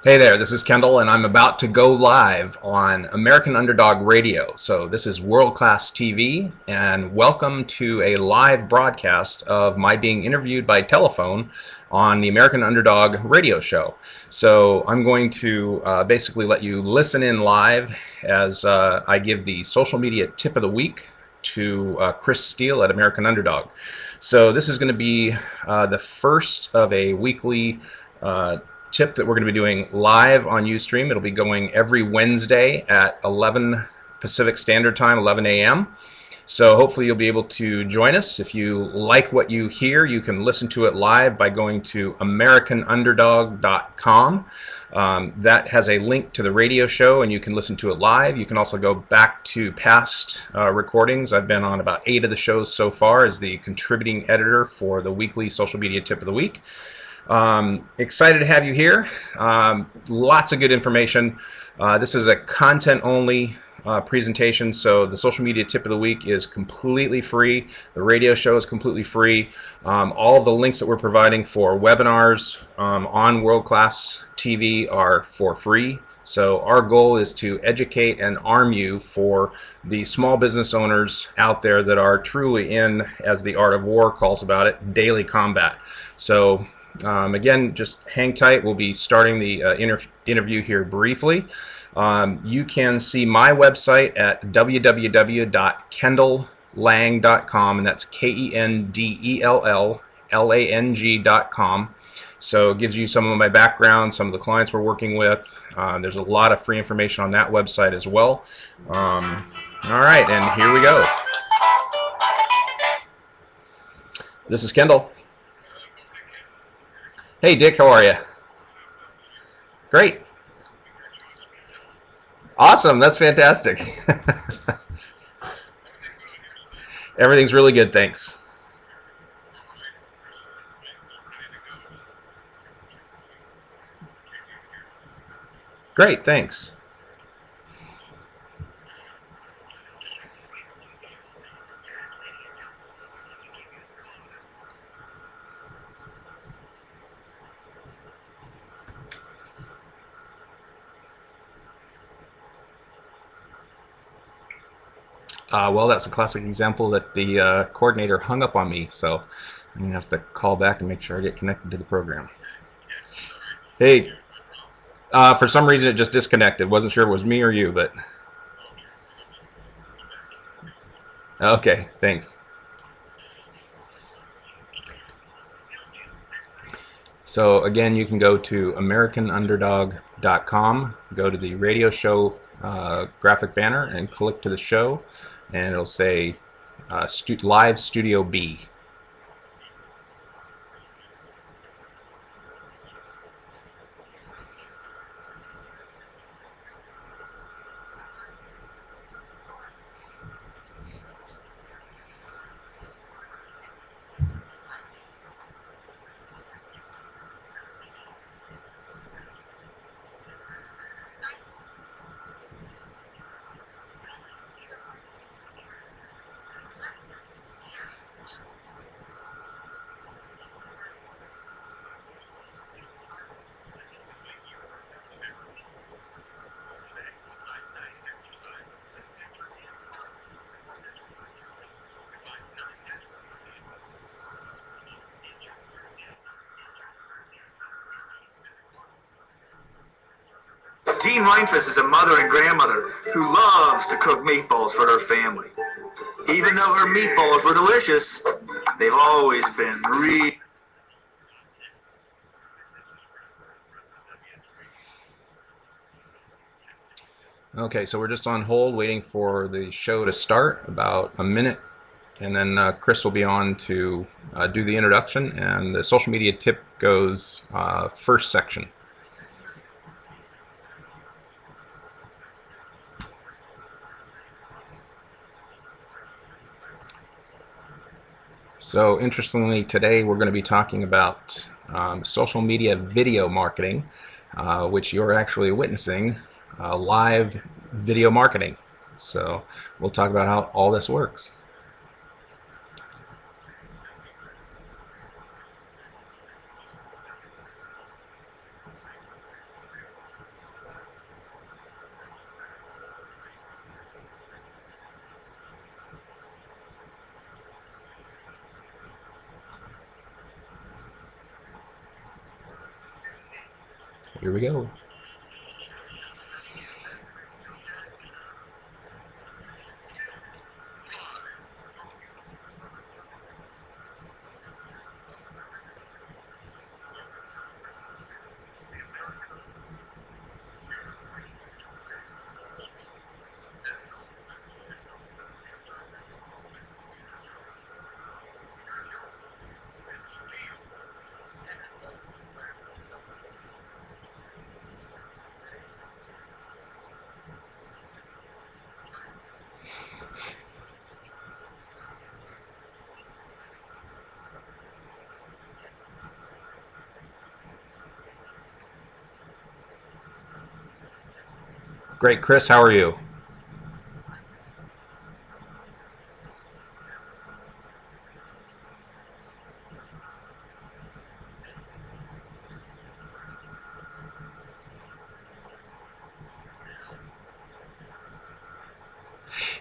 Hey there, this is Kendall, and I'm about to go live on American Underdog Radio. So, this is world class TV, and welcome to a live broadcast of my being interviewed by telephone on the American Underdog Radio show. So, I'm going to basically let you listen in live as I give the social media tip of the week to Chris Steele at American Underdog. So, this is going to be the first of a weekly tip that we're going to be doing live on Ustream. It'll be going every Wednesday at 11 Pacific Standard Time, 11 a.m. So hopefully you'll be able to join us. If you like what you hear, you can listen to it live by going to AmericanUnderdog.com. That has a link to the radio show, and you can listen to it live. You can also go back to past recordings. I've been on about 8 of the shows so far as the contributing editor for the weekly social media tip of the week. Excited to have you here. Lots of good information. This is a content-only presentation, so the social media tip of the week is completely free. The radio show is completely free. All of the links that we're providing for webinars on World Class TV are for free. So our goal is to educate and arm you for the small business owners out there that are truly in, as the art of war calls about it, daily combat. So again, just hang tight. We'll be starting the interview here briefly. You can see my website at www.kendalllang.com, and that's KENDELLLANG.com. So it gives you some of my background, some of the clients we're working with. There's a lot of free information on that website as well. All right, and here we go. This is Kendall. Hey, Dick, how are you? Great. Awesome, that's fantastic. Everything's really good, thanks. Great, thanks. Well, that's a classic example that the coordinator hung up on me, so I'm going to have to call back and make sure I get connected to the program. Hey, for some reason it just disconnected. Wasn't sure if it was me or you, but okay, thanks. So again, you can go to AmericanUnderdog.com, go to the radio show graphic banner, and click to the show, and it'll say Live Studio B. Jean Reinfuss is a mother and grandmother who loves to cook meatballs for her family. Even though her meatballs were delicious, they've always been Okay, so we're just on hold waiting for the show to start, about a minute, and then Chris will be on to do the introduction, and the social media tip goes first section. So interestingly, today we're going to be talking about social media video marketing, which you're actually witnessing, live video marketing. So we'll talk about how all this works. Here we go. Great, Chris. How are you?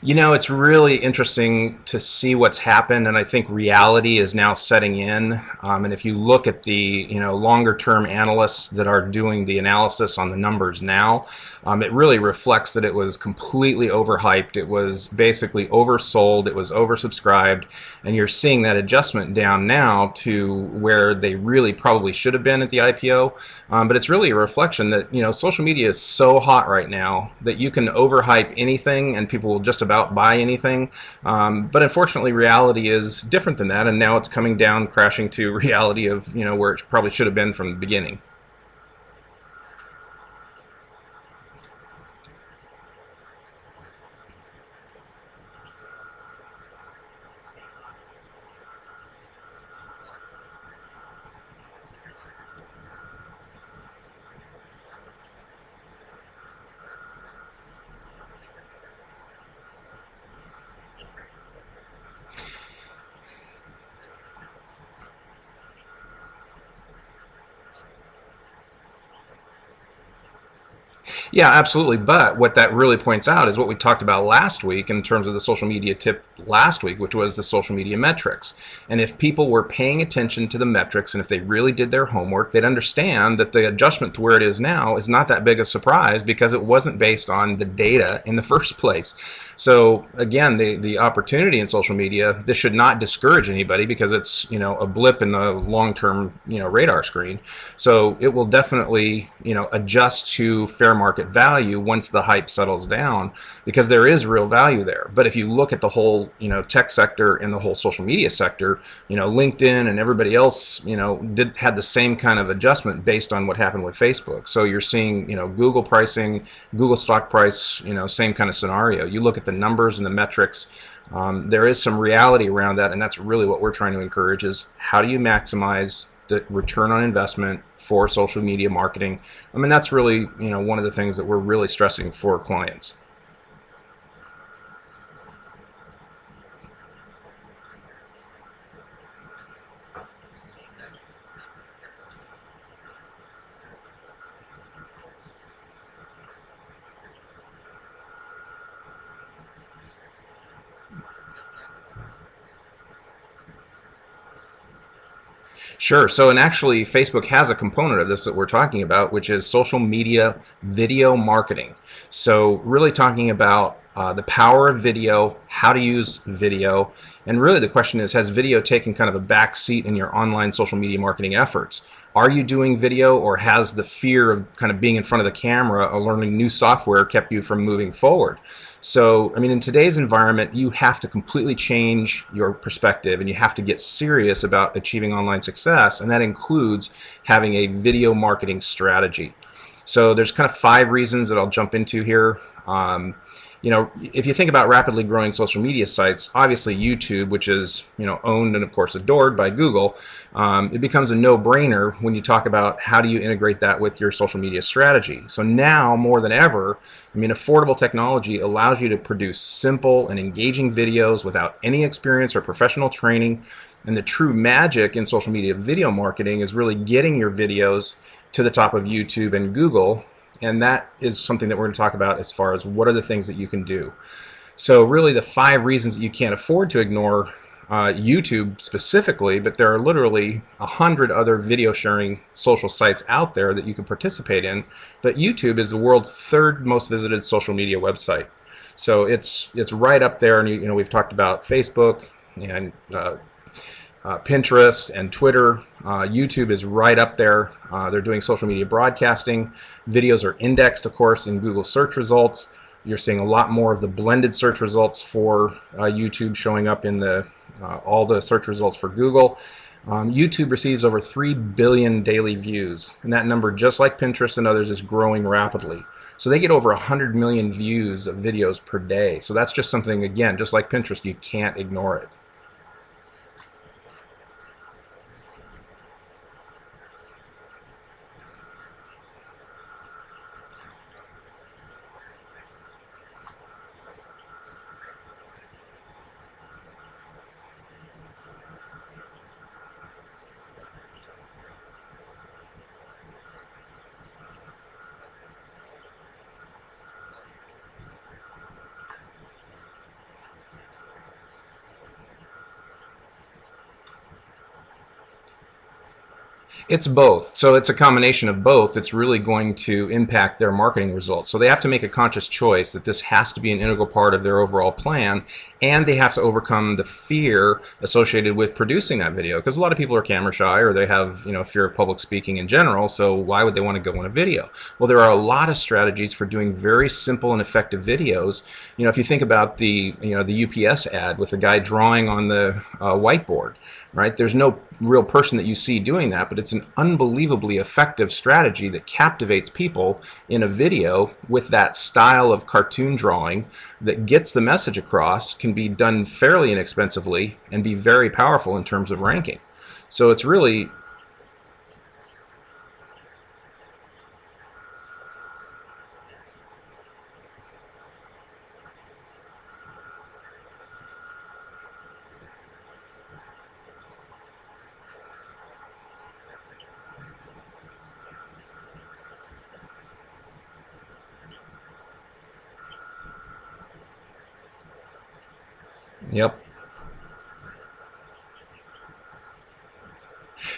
You know, it's really interesting to see what's happened, and I think reality is now setting in. And if you look at the longer term analysts that are doing the analysis on the numbers now, it really reflects that it was completely overhyped. It was basically oversold. It was oversubscribed, and you're seeing that adjustment down now to where they really probably should have been at the IPO. But it's really a reflection that social media is so hot right now that you can overhype anything and people will just about buy anything. But unfortunately, reality is different than that, and now it's coming down, crashing to reality of where it probably should have been from the beginning. Yeah, absolutely. But what that really points out is what we talked about last week in terms of the social media tip last week, which was the social media metrics. And if people were paying attention to the metrics and if they really did their homework, they'd understand that the adjustment to where it is now is not that big a surprise because it wasn't based on the data in the first place. So again, the opportunity in social media, this should not discourage anybody because it's a blip in the long-term radar screen. So it will definitely adjust to fair market value once the hype settles down because there is real value there. But if you look at the whole tech sector and the whole social media sector, LinkedIn and everybody else had the same kind of adjustment based on what happened with Facebook. So you're seeing Google pricing, Google stock price, same kind of scenario. You look at the numbers and the metrics, there is some reality around that, and that's really what we're trying to encourage is how do you maximize the return on investment for social media marketing. I mean, that's really one of the things that we're really stressing for clients. Sure. So, and actually, Facebook has a component of this that we're talking about, which is social media video marketing. So, really talking about the power of video, how to use video, and really the question is, has video taken kind of a back seat in your online social media marketing efforts? Are you doing video, or has the fear of kind of being in front of the camera or learning new software kept you from moving forward? So, I mean, in today's environment, you have to completely change your perspective and you have to get serious about achieving online success, and that includes having a video marketing strategy. So there's kind of 5 reasons that I'll jump into here. If you think about rapidly growing social media sites, obviously YouTube, which is owned and of course adored by Google, it becomes a no-brainer when you talk about how do you integrate that with your social media strategy. So now more than ever, I mean, affordable technology allows you to produce simple and engaging videos without any experience or professional training. And the true magic in social media video marketing is really getting your videos to the top of YouTube and Google. And that is something that we're going to talk about as far as what are the things that you can do. So really the 5 reasons that you can't afford to ignore YouTube specifically, but there are literally 100 other video sharing social sites out there that you can participate in. But YouTube is the world's third most visited social media website. So it's right up there, and you know, we've talked about Facebook and Pinterest and Twitter. YouTube is right up there. They're doing social media broadcasting. Videos are indexed, of course, in Google search results. You're seeing a lot more of the blended search results for YouTube showing up in the all the search results for Google. YouTube receives over 3 billion daily views, and that number, just like Pinterest and others, is growing rapidly. So they get over 100 million views of videos per day. So that's just something, again, just like Pinterest, you can't ignore it. It's both. So it's a combination of both that's really going to impact their marketing results. So they have to make a conscious choice that this has to be an integral part of their overall plan, and they have to overcome the fear associated with producing that video, because a lot of people are camera shy, or they have, you know, fear of public speaking in general. So why would they want to go on a video? Well, there are a lot of strategies for doing very simple and effective videos. You know, if you think about the UPS ad with the guy drawing on the whiteboard, right? There's no real person that you see doing that, but it's an unbelievably effective strategy that captivates people in a video with that style of cartoon drawing that gets the message across, can be done fairly inexpensively, and be very powerful in terms of ranking. So it's really... Yep.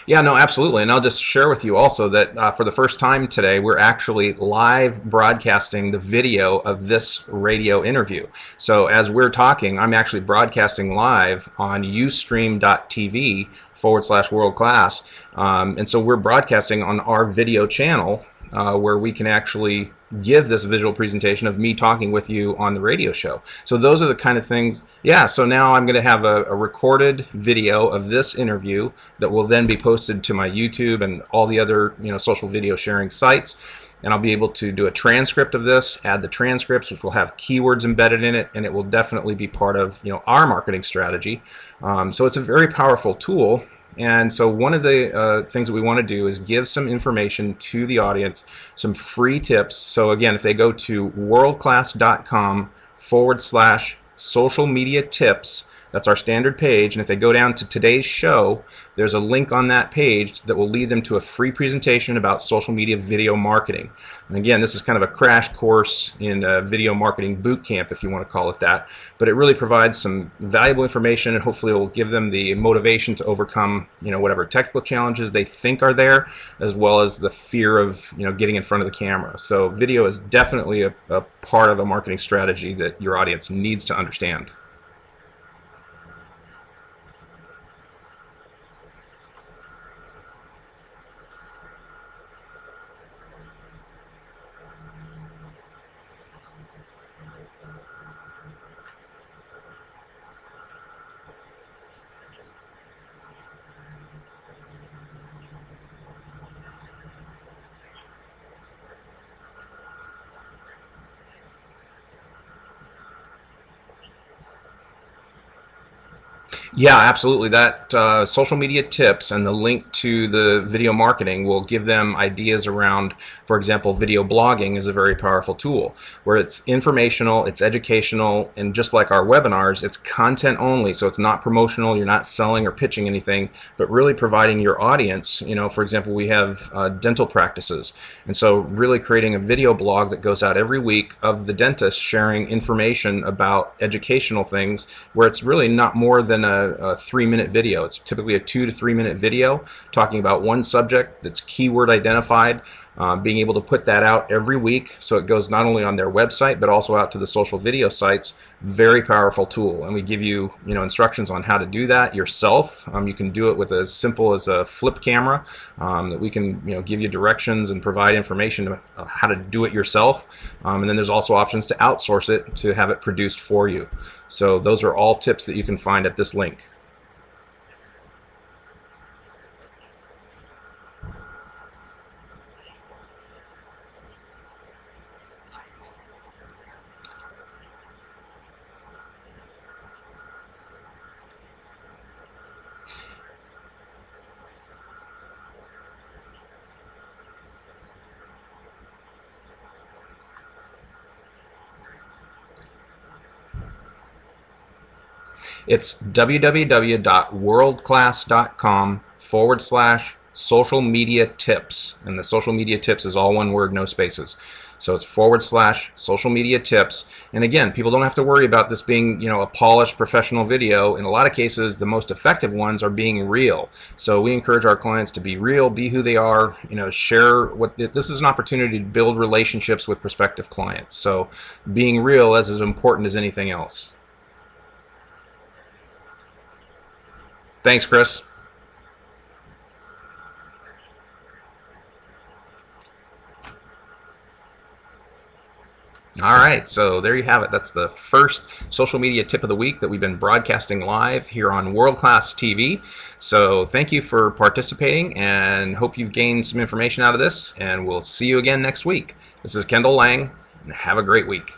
Yeah, no, absolutely. And I'll just share with you also that for the first time today, we're actually live broadcasting the video of this radio interview. So as we're talking, I'm actually broadcasting live on ustream.tv/world class. And so we're broadcasting on our video channel where we can actually give this visual presentation of me talking with you on the radio show. So those are the kind of things. Yeah, so now I'm going to have a recorded video of this interview that will then be posted to my YouTube and all the other, you know, social video sharing sites. And I'll be able to do a transcript of this, add the transcripts, which will have keywords embedded in it, and it will definitely be part of, you know, our marketing strategy. So it's a very powerful tool. And so one of the things that we want to do is give some information to the audience, some free tips. So again, if they go to worldclass.com/social media tips, that's our standard page, and if they go down to today's show, there's a link on that page that will lead them to a free presentation about social media video marketing. And again, this is kind of a crash course in video marketing boot camp, if you want to call it that. But it really provides some valuable information, and hopefully it will give them the motivation to overcome, you know, whatever technical challenges they think are there, as well as the fear of, you know, getting in front of the camera. So video is definitely a part of a marketing strategy that your audience needs to understand. Yeah, absolutely. That social media tips and the link to the video marketing will give them ideas around, for example, video blogging is a very powerful tool where it's informational, it's educational, and just like our webinars, it's content only. So it's not promotional, you're not selling or pitching anything, but really providing your audience, you know, for example, we have dental practices. And so really creating a video blog that goes out every week of the dentist sharing information about educational things where it's really not more than a a 3-minute video. It's typically a 2 to 3 minute video talking about one subject that's keyword identified. Being able to put that out every week, so it goes not only on their website but also out to the social video sites. Very powerful tool, and we give you instructions on how to do that yourself. You can do it with as simple as a flip camera. That we can give you directions and provide information to how to do it yourself. And then there's also options to outsource it to have it produced for you. So those are all tips that you can find at this link. It's www.worldclass.com/social media tips, and the social media tips is all one word, no spaces. So it's /social media tips. And again, people don't have to worry about this being a polished professional video. In a lot of cases, the most effective ones are being real. So we encourage our clients to be real, be who they are, share what this is an opportunity to build relationships with prospective clients. So being real is as important as anything else. Thanks, Chris. All right, so there you have it. That's the first social media tip of the week that we've been broadcasting live here on World Class TV. So thank you for participating, and hope you've gained some information out of this, and we'll see you again next week. This is Kendall Lang, and have a great week.